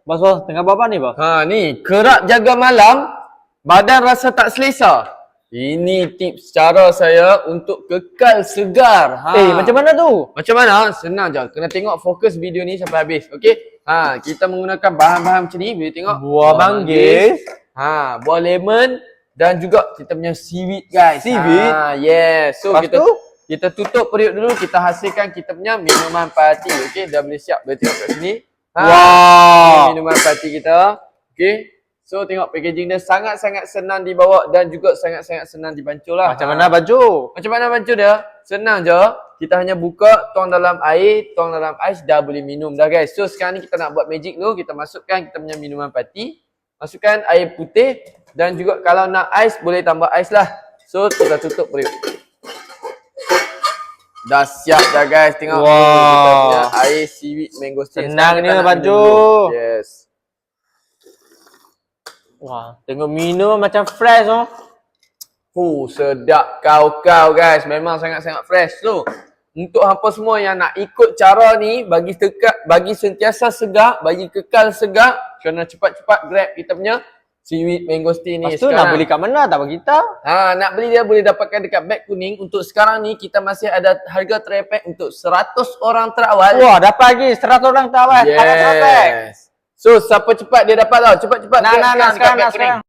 Bos, tengah buat apa nih, Bos? Ha ni, kerak jaga malam, badan rasa tak selesa. Ini tips cara saya untuk kekal segar. Macam mana tu? Macam mana? Senang je. Kena tengok fokus video ni sampai habis. Okey? Kita menggunakan bahan-bahan macam ni. Boleh tengok. Buah manggis. Buah lemon dan juga kita punya seaweed, guys. Seaweed? Yes. So Lepas kita tutup periuk dulu, kita hasilkan kita punya minuman parti. Okey, dah boleh siap. Boleh tengok kat sini. Wow. Ini minuman parti kita. Okey. So tengok packaging dia sangat-sangat senang dibawa dan juga sangat-sangat senang dibancur lah. Macam mana baju? Macam mana bancur dia? Senang je. Kita hanya buka, tuang dalam air, tuang dalam ais, dah boleh minum dah, guys. So sekarang ni kita nak buat magic dulu. Kita masukkan kita punya minuman parti. Masukkan air putih dan juga kalau nak ais boleh tambah ais lah. So kita tutup periuk. Dah siap dah, guys. Tengok. Wow. Kita punya air seaweed mangosteen. Senang ni baju. Yes. Wah, tengok minum macam fresh oh. Sedap kau-kau, guys. Memang sangat-sangat fresh. So, untuk hampa semua yang nak ikut cara ni bagi sentiasa segar, bagi kekal segar, kena cepat-cepat grab kita punya seaweed mangosteen ni. Lepas tu nak beli kat mana tak bagi kita? Nak beli dia boleh dapatkan dekat beg kuning. Untuk sekarang ni kita masih ada harga try pack untuk 100 orang terawal. Wah, dapat lagi 100 orang terawal. Yes. So, siapa cepat dia dapat tau. Cepat-cepat. Nah, sekarang.